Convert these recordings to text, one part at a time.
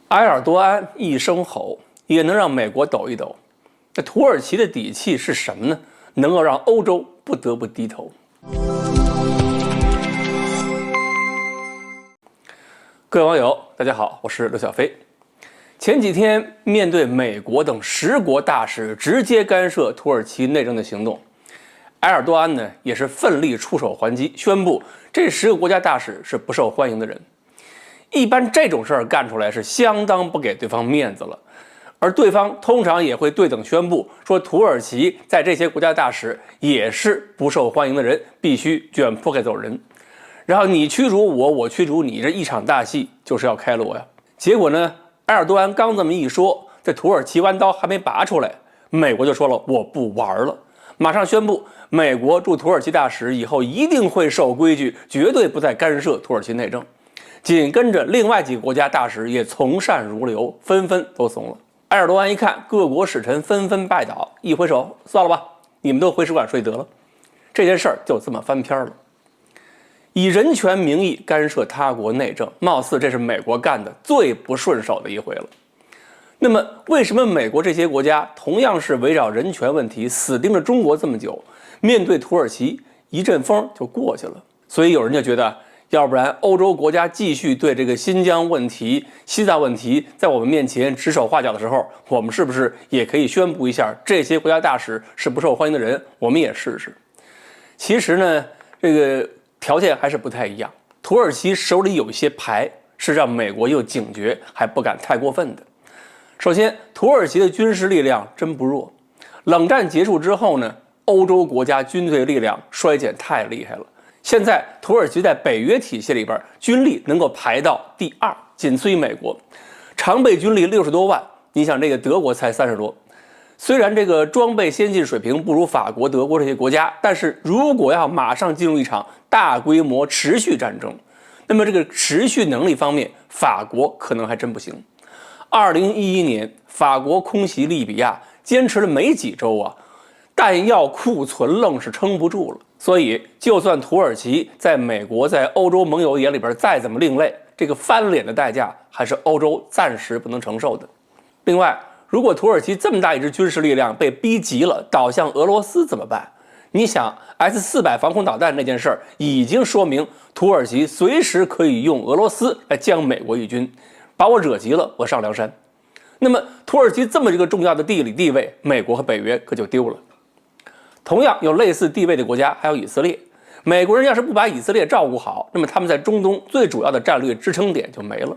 埃尔多安一声吼，也能让美国抖一抖。那土耳其的底气是什么呢？能够让欧洲不得不低头。各位网友，大家好，我是刘小飞。前几天，面对美国等10国大使直接干涉土耳其内政的行动，埃尔多安呢也是奋力出手还击，宣布这10个国家大使是不受欢迎的人。一般这种事儿干出来是相当不给对方面子了，而对方通常也会对等宣布说，土耳其在这些国家大使也是不受欢迎的人，必须卷铺盖走人。然后你驱逐我，我驱逐你，这一场大戏就是要开锣呀。结果呢，埃尔多安刚这么一说，这土耳其弯刀还没拔出来，美国就说了我不玩了，马上宣布美国驻土耳其大使以后一定会守规矩，绝对不再干涉土耳其内政。紧跟着另外几个国家大使也从善如流，纷纷都怂了。埃尔多安一看各国使臣纷纷拜倒，一挥手，算了吧，你们都回使馆睡得了。这件事儿就这么翻篇了。以人权名义干涉他国内政，貌似这是美国干的最不顺手的一回了。那么为什么美国这些国家同样是围绕人权问题死盯着中国这么久，面对土耳其一阵风就过去了？所以有人就觉得，要不然欧洲国家继续对这个新疆问题、西藏问题在我们面前指手画脚的时候，我们是不是也可以宣布一下这些国家大使是不受欢迎的人，我们也试试？其实呢，这个条件还是不太一样。土耳其手里有一些牌是让美国又警觉还不敢太过分的。首先，土耳其的军事力量真不弱。冷战结束之后呢，欧洲国家军队力量衰减太厉害了。现在土耳其在北约体系里边军力能够排到第2，仅次于美国，常备军力60多万。你想这个德国才30多，虽然这个装备先进水平不如法国、德国这些国家，但是如果要马上进入一场大规模持续战争，那么这个持续能力方面，法国可能还真不行。2011年，法国空袭利比亚，坚持了没几周啊，弹药库存愣是撑不住了。所以，就算土耳其在美国、在欧洲盟友眼里边再怎么另类，这个翻脸的代价还是欧洲暂时不能承受的。另外，如果土耳其这么大一支军事力量被逼急了，倒向俄罗斯怎么办？你想 S-400防空导弹那件事儿，已经说明土耳其随时可以用俄罗斯来将美国一军，把我惹急了，我上梁山。那么土耳其这么一个重要的地理地位，美国和北约可就丢了。同样有类似地位的国家还有以色列，美国人要是不把以色列照顾好，那么他们在中东最主要的战略支撑点就没了。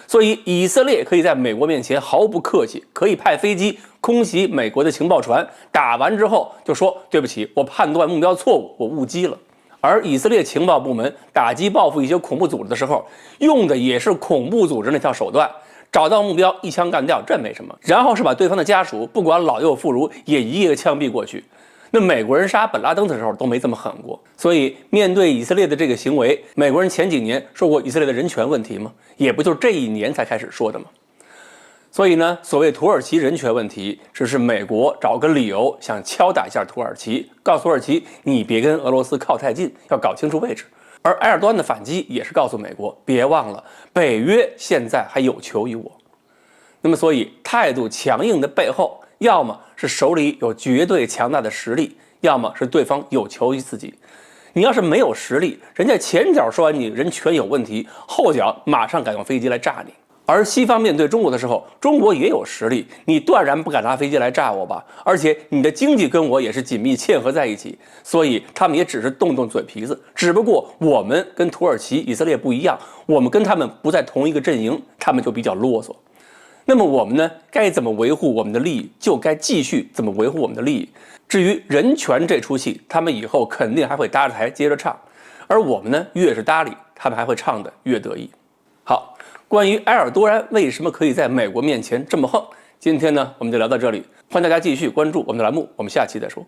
所以以色列可以在美国面前毫不客气，可以派飞机空袭美国的情报船，打完之后就说对不起，我判断目标错误，我误击了。而以色列情报部门打击报复一些恐怖组织的时候，用的也是恐怖组织那套手段，找到目标一枪干掉，这没什么。然后是把对方的家属不管老幼妇孺也一一枪毙过去。那美国人杀本拉登的时候都没这么狠过。所以面对以色列的这个行为，美国人前几年说过以色列的人权问题吗？也不就这一年才开始说的吗？所以呢，所谓土耳其人权问题，只是美国找个理由想敲打一下土耳其，告诉土耳其你别跟俄罗斯靠太近，要搞清楚位置。而埃尔多安的反击也是告诉美国，别忘了北约现在还有求于我。那么所以态度强硬的背后，要么是手里有绝对强大的实力，要么是对方有求于自己。你要是没有实力，人家前脚说完你人权有问题，后脚马上敢用飞机来炸你。而西方面对中国的时候，中国也有实力，你断然不敢拿飞机来炸我吧？而且你的经济跟我也是紧密嵌合在一起，所以他们也只是动动嘴皮子。只不过我们跟土耳其、以色列不一样，我们跟他们不在同一个阵营，他们就比较啰嗦。那么我们呢，该怎么维护我们的利益，就该继续怎么维护我们的利益。至于人权这出戏，他们以后肯定还会搭着台接着唱，而我们呢，越是搭理，他们还会唱得越得意。好，关于埃尔多安为什么可以在美国面前这么横，今天呢，我们就聊到这里。欢迎大家继续关注我们的栏目，我们下期再说。